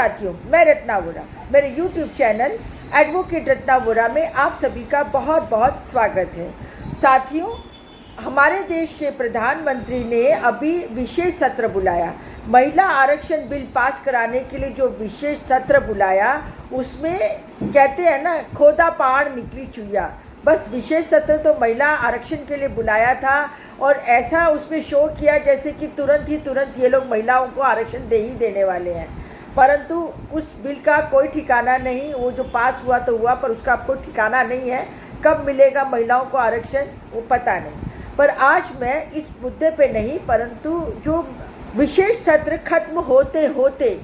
साथियों, मैं रत्ना वोरा, मेरे YouTube channel advocate Ratna Vora में आप सभी का बहुत बहुत स्वागत है। साथियों, हमारे देश के प्रधानमंत्री ने अभी विशेष सत्र बुलाया। महिला आरक्षण बिल पास कराने के लिए जो विशेष सत्र बुलाया, उसमें कहते हैं ना, खोदा पहाड़ निकली चुइया। बस विशेष सत्र तो महिला आरक्षण के लिए बुलाया था और ऐसा उसमें शो किया जैसे कि तुरंत ये लोग महिलाओं को आरक्षण दे ही देने वाले हैं। परंतु उस बिल का कोई ठिकाना नहीं। वो जो पास हुआ तो हुआ, पर उसका कोई ठिकाना नहीं है। कब मिलेगा महिलाओं को आरक्षण, वो पता नहीं। पर आज मैं इस मुद्दे पे नहीं, परंतु जो विशेष सत्र खत्म होते होते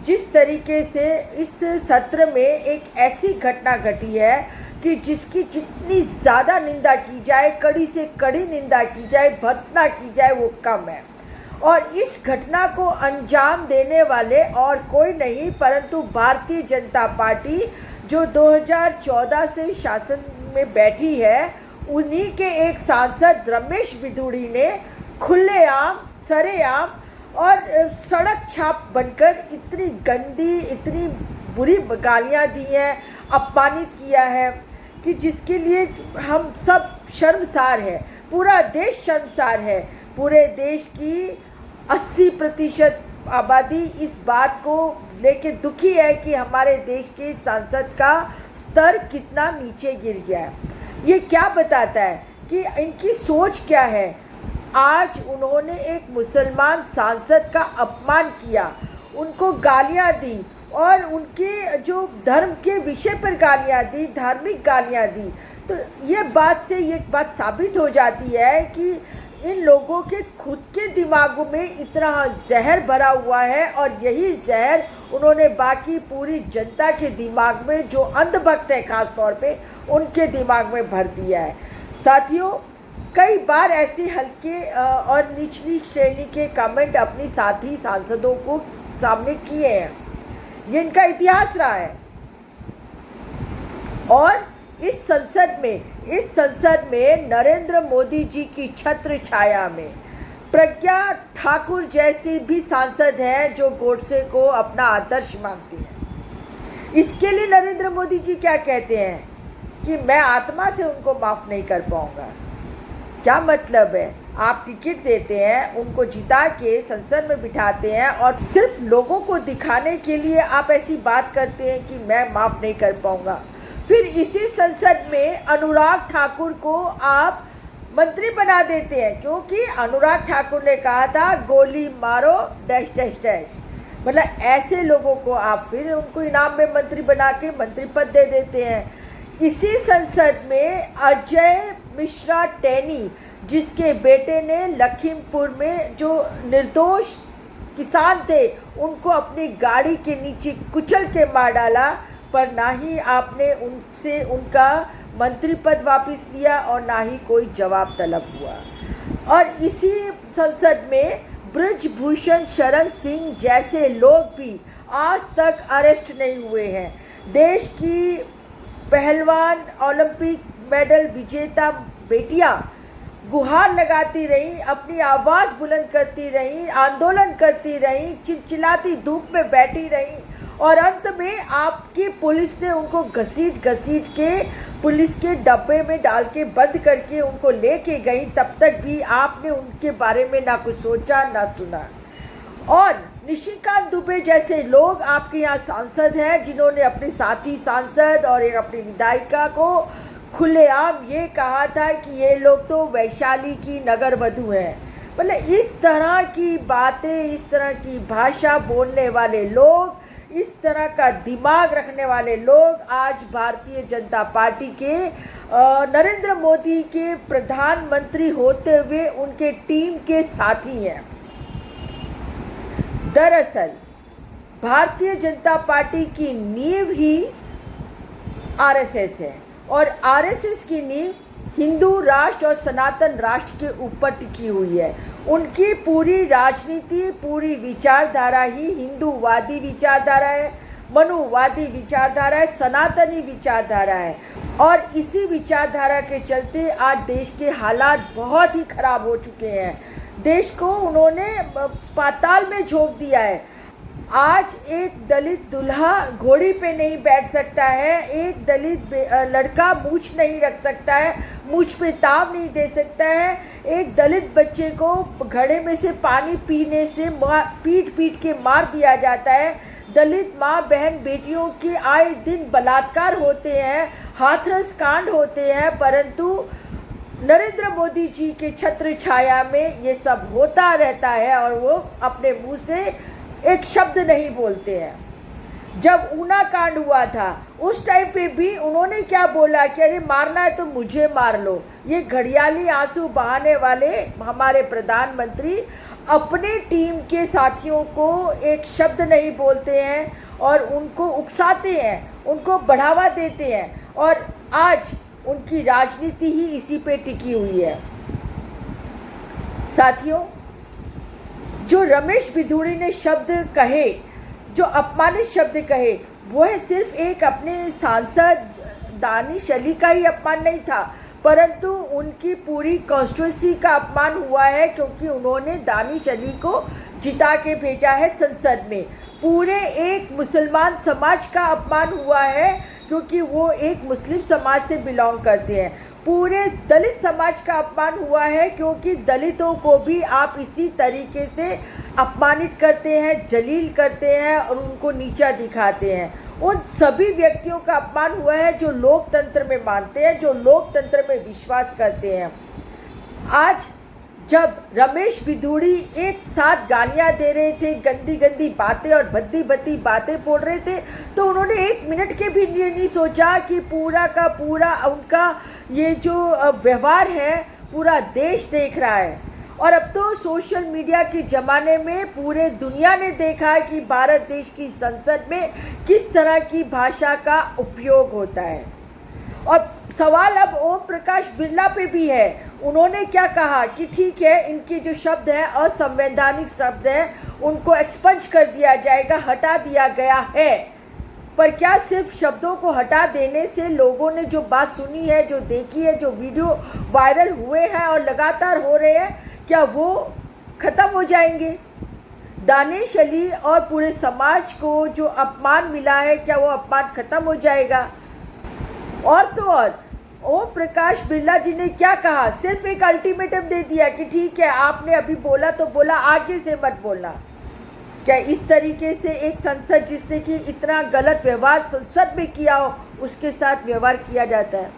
जिस तरीके से इस सत्र में एक ऐसी घटना घटी है कि जिसकी जितनी ज़्यादा निंदा की जाए, कड़ी से कड़ी निंदा की जाए, भर्त्सना की जाए, वो कम है। और इस घटना को अंजाम देने वाले और कोई नहीं परंतु भारतीय जनता पार्टी, जो 2014 से शासन में बैठी है, उन्हीं के एक सांसद रमेश बिधूड़ी ने खुलेआम, सरेआम और सड़क छाप बनकर इतनी गंदी, इतनी बुरी गालियाँ दी हैं, अपमानित किया है कि जिसके लिए हम सब शर्मसार है। पूरा देश शर्मसार है। पूरे देश की 80% आबादी इस बात को लेके दुखी है कि हमारे देश के सांसद का स्तर कितना नीचे गिर गया है। ये क्या बताता है कि इनकी सोच क्या है। आज उन्होंने एक मुसलमान सांसद का अपमान किया, उनको गालियां दी और उनके जो धर्म के विषय पर गालियां दी, धार्मिक गालियां दी। तो ये बात साबित हो जाती है कि इन लोगों के खुद के दिमागों में इतना जहर भरा हुआ है और यही जहर उन्होंने बाकी पूरी जनता के दिमाग में, जो अंधभक्त है खास तौर पे, उनके दिमाग में भर दिया है। साथियों, कई बार ऐसे हल्के और निचली श्रेणी के कमेंट अपनी साथी सांसदों को सामने किए हैं। ये इनका इतिहास रहा है। और इस संसद में नरेंद्र मोदी जी की छत्र छाया में प्रज्ञा ठाकुर जैसी भी सांसद हैं जो गोडसे को अपना आदर्श मानती हैं। इसके लिए नरेंद्र मोदी जी क्या कहते हैं कि मैं आत्मा से उनको माफ़ नहीं कर पाऊंगा। क्या मतलब है? आप टिकट देते हैं, उनको जिता के संसद में बिठाते हैं और सिर्फ लोगों को दिखाने के लिए आप ऐसी बात करते हैं कि मैं माफ़ नहीं कर पाऊंगा। फिर इसी संसद में अनुराग ठाकुर को आप मंत्री बना देते हैं, क्योंकि अनुराग ठाकुर ने कहा था गोली मारो डैश डैश डैश। मतलब ऐसे लोगों को आप फिर उनको इनाम में मंत्री बना के मंत्री पद दे देते हैं। इसी संसद में अजय मिश्रा टेनी, जिसके बेटे ने लखीमपुर में जो निर्दोष किसान थे उनको अपनी गाड़ी के नीचे कुचल के मार डाला, पर ना ही आपने उनसे उनका मंत्री पद वापस लिया और ना ही कोई जवाब तलब हुआ। और इसी संसद में ब्रजभूषण शरण सिंह जैसे लोग भी आज तक अरेस्ट नहीं हुए हैं। देश की पहलवान, ओलंपिक मेडल विजेता बेटियां गुहार लगाती रही, अपनी आवाज़ बुलंद करती रही, आंदोलन करती रही, चिलचिलाती धूप में बैठी रही और अंत में आपकी पुलिस ने उनको घसीट के पुलिस के डब्बे में डाल के बंद करके उनको लेके गई। तब तक भी आपने उनके बारे में ना कुछ सोचा ना सुना। और निशिकांत दुबे जैसे लोग आपके यहाँ सांसद हैं, जिन्होंने अपने साथी सांसद और एक अपनी विधायिका को खुलेआम ये कहा था कि ये लोग तो वैशाली की नगर वधू हैं। मतलब इस तरह की बातें, इस तरह की भाषा बोलने वाले लोग, इस तरह का दिमाग रखने वाले लोग आज भारतीय जनता पार्टी के नरेंद्र मोदी के प्रधानमंत्री होते हुए उनके टीम के साथी हैं। दरअसल भारतीय जनता पार्टी की नींव ही आरएसएस है और आरएसएस की नींव हिंदू राष्ट्र और सनातन राष्ट्र के ऊपर टिकी हुई है। उनकी पूरी राजनीति, पूरी विचारधारा ही हिंदूवादी विचारधारा है, मनुवादी विचारधारा है, सनातनी विचारधारा है। और इसी विचारधारा के चलते आज देश के हालात बहुत ही खराब हो चुके हैं। देश को उन्होंने पाताल में झोंक दिया है। आज एक दलित दूल्हा घोड़ी पे नहीं बैठ सकता है, एक दलित लड़का मूछ नहीं रख सकता है, मूछ पे ताव नहीं दे सकता है, एक दलित बच्चे को घड़े में से पानी पीने से पीट पीट के मार दिया जाता है। दलित माँ बहन बेटियों के आए दिन बलात्कार होते हैं, हाथरस कांड होते हैं, परंतु नरेंद्र मोदी जी के छत्र छाया में ये सब होता रहता है और वो अपने मुंह से एक शब्द नहीं बोलते हैं। जब ऊना कांड हुआ था उस टाइम पे भी उन्होंने क्या बोला कि अरे मारना है तो मुझे मार लो। ये घड़ियाली आंसू बहाने वाले हमारे प्रधानमंत्री अपने टीम के साथियों को एक शब्द नहीं बोलते हैं और उनको उकसाते हैं, उनको बढ़ावा देते हैं और आज उनकी राजनीति ही इसी पे टिकी हुई है। साथियों, जो रमेश बिधूड़ी ने शब्द कहे, जो अपमानित शब्द कहे, वो है सिर्फ एक अपने सांसद दानिश अली का ही अपमान नहीं था, परंतु उनकी पूरी कॉन्स्टिट्यूंसी का अपमान हुआ है, क्योंकि उन्होंने दानिश अली को जिता के भेजा है संसद में। पूरे एक मुसलमान समाज का अपमान हुआ है, क्योंकि वो एक मुस्लिम समाज से बिलोंग करते हैं। पूरे दलित समाज का अपमान हुआ है, क्योंकि दलितों को भी आप इसी तरीके से अपमानित करते हैं, जलील करते हैं और उनको नीचा दिखाते हैं। उन सभी व्यक्तियों का अपमान हुआ है जो लोकतंत्र में मानते हैं, जो लोकतंत्र में विश्वास करते हैं। आज जब रमेश बिधूड़ी एक साथ गालियां दे रहे थे, गंदी गंदी बातें और भद्दी भद्दी बातें बोल रहे थे, तो उन्होंने एक मिनट के भी ये नहीं सोचा कि पूरा का पूरा उनका ये जो व्यवहार है पूरा देश देख रहा है। और अब तो सोशल मीडिया के ज़माने में पूरे दुनिया ने देखा है कि भारत देश की संसद में किस तरह की भाषा का उपयोग होता है। और सवाल अब ओम प्रकाश बिरला पे भी है। उन्होंने क्या कहा कि ठीक है, इनके जो शब्द हैं असंवैधानिक शब्द हैं, उनको एक्सपंज कर दिया जाएगा, हटा दिया गया है। पर क्या सिर्फ शब्दों को हटा देने से लोगों ने जो बात सुनी है, जो देखी है, जो वीडियो वायरल हुए हैं और लगातार हो रहे हैं, क्या वो ख़त्म हो जाएंगे? दानिश अली और पूरे समाज को जो अपमान मिला है, क्या वो अपमान ख़त्म हो जाएगा? और तो और ओम प्रकाश बिरला जी ने क्या कहा, सिर्फ एक अल्टीमेटम दे दिया कि ठीक है, आपने अभी बोला तो बोला, आगे से मत बोलना। क्या इस तरीके से एक संसद जिसने कि इतना गलत व्यवहार संसद में किया हो, उसके साथ व्यवहार किया जाता है?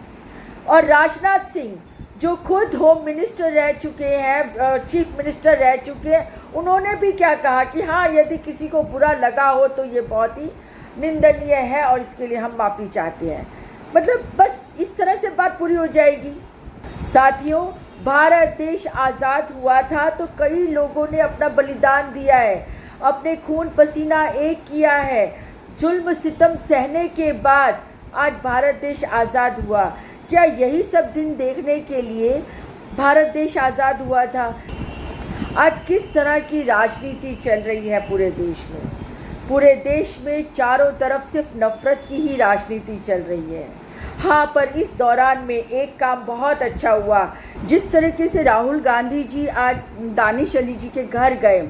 और राजनाथ सिंह जो खुद होम मिनिस्टर रह चुके हैं, चीफ मिनिस्टर रह चुके हैं, उन्होंने भी क्या कहा कि हाँ, यदि किसी को बुरा लगा हो तो ये बहुत ही निंदनीय है और इसके लिए हम माफ़ी चाहते हैं। मतलब बस इस तरह से बात पूरी हो जाएगी। साथियों, भारत देश आज़ाद हुआ था तो कई लोगों ने अपना बलिदान दिया है, अपने खून पसीना एक किया है। जुल्म सितम सहने के बाद आज भारत देश आज़ाद हुआ। क्या यही सब दिन देखने के लिए भारत देश आज़ाद हुआ था? आज किस तरह की राजनीति चल रही है पूरे देश में? पूरे देश में चारों तरफ सिर्फ नफरत की ही राजनीति चल रही है। हाँ, पर इस दौरान में एक काम बहुत अच्छा हुआ। जिस तरीके से राहुल गांधी जी आज दानिश अली जी के घर गए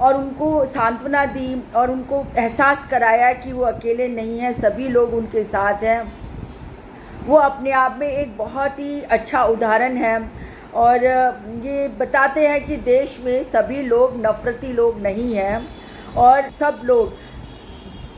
और उनको सांत्वना दी और उनको एहसास कराया कि वो अकेले नहीं हैं, सभी लोग उनके साथ हैं, वो अपने आप में एक बहुत ही अच्छा उदाहरण है। और ये बताते हैं कि देश में सभी लोग नफरती लोग नहीं हैं और सब लोग,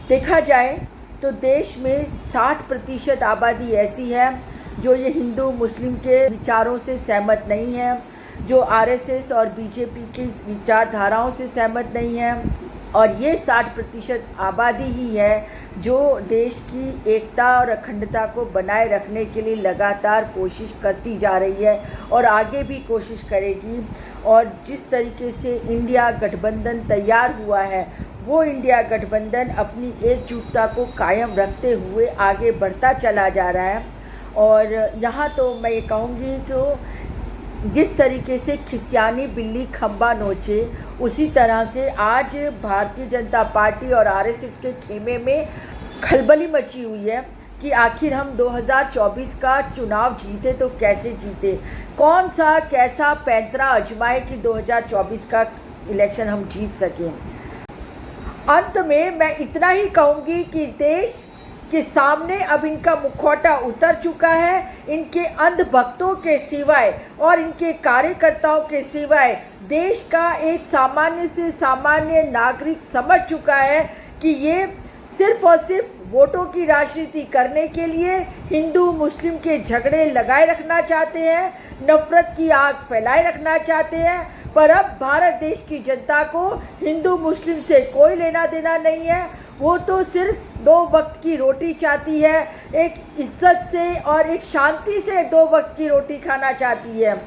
देखा जाए तो देश में 60% आबादी ऐसी है जो ये हिंदू मुस्लिम के विचारों से सहमत नहीं है, जो आरएसएस और बीजेपी की विचारधाराओं से सहमत नहीं है। और ये 60% आबादी ही है जो देश की एकता और अखंडता को बनाए रखने के लिए लगातार कोशिश करती जा रही है और आगे भी कोशिश करेगी। और जिस तरीके से इंडिया गठबंधन तैयार हुआ है, वो इंडिया गठबंधन अपनी एकजुटता को कायम रखते हुए आगे बढ़ता चला जा रहा है। और यहाँ तो मैं ये कहूँगी कि जिस तरीके से खिसियानी बिल्ली खंबा नोचे, उसी तरह से आज भारतीय जनता पार्टी और आरएसएस के खेमे में खलबली मची हुई है कि आखिर हम 2024 का चुनाव जीते तो कैसे जीते, कौन सा कैसा पैंतरा आजमाए कि 2024 का इलेक्शन हम जीत सकें। अंत में मैं इतना ही कहूँगी कि देश के सामने अब इनका मुखौटा उतर चुका है। इनके अंधभक्तों के सिवाय और इनके कार्यकर्ताओं के सिवाय देश का एक सामान्य से सामान्य नागरिक समझ चुका है कि ये सिर्फ और सिर्फ वोटों की राजनीति करने के लिए हिंदू मुस्लिम के झगड़े लगाए रखना चाहते हैं, नफरत की आग फैलाए रखना चाहते हैं। पर अब भारत देश की जनता को हिंदू मुस्लिम से कोई लेना देना नहीं है। वो तो सिर्फ 2 वक्त की रोटी चाहती है, एक इज्जत से और एक शांति से 2 वक्त की रोटी खाना चाहती है।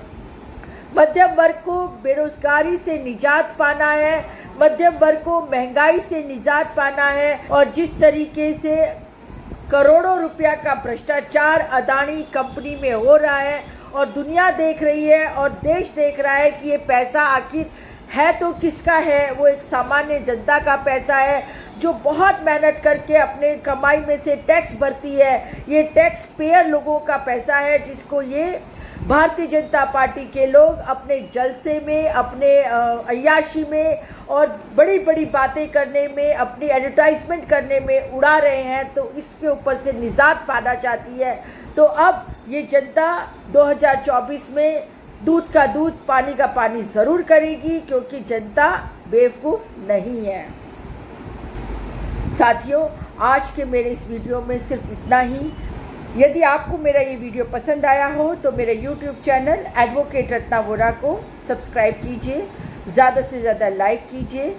मध्यम वर्ग को बेरोजगारी से निजात पाना है, मध्यम वर्ग को महंगाई से निजात पाना है। और जिस तरीके से करोड़ों रुपया का भ्रष्टाचार अदानी कंपनी में हो रहा है और दुनिया देख रही है और देश देख रहा है कि ये पैसा आखिर है तो किसका है, वो एक सामान्य जनता का पैसा है जो बहुत मेहनत करके अपने कमाई में से टैक्स भरती है। ये टैक्स पेयर लोगों का पैसा है जिसको ये भारतीय जनता पार्टी के लोग अपने जलसे में, अपने अय्याशी में और बड़ी बड़ी बातें करने में, अपनी एडवर्टाइजमेंट करने में उड़ा रहे हैं। तो इसके ऊपर से निजात पाना चाहती है। तो अब ये जनता 2024 में दूध का दूध पानी का पानी ज़रूर करेगी, क्योंकि जनता बेवकूफ़ नहीं है। साथियों, आज के मेरे इस वीडियो में सिर्फ इतना ही। यदि आपको मेरा ये वीडियो पसंद आया हो तो मेरे YouTube channel advocate Ratna Vora को सब्सक्राइब कीजिए, ज़्यादा से ज़्यादा लाइक कीजिए,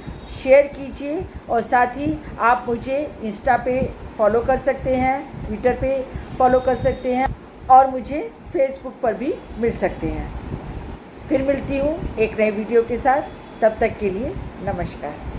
शेयर कीजिए और साथ ही आप मुझे इंस्टा पे फॉलो कर सकते हैं, ट्विटर पे फॉलो कर सकते हैं और मुझे फेसबुक पर भी मिल सकते हैं। फिर मिलती हूँ एक नए वीडियो के साथ, तब तक के लिए नमस्कार।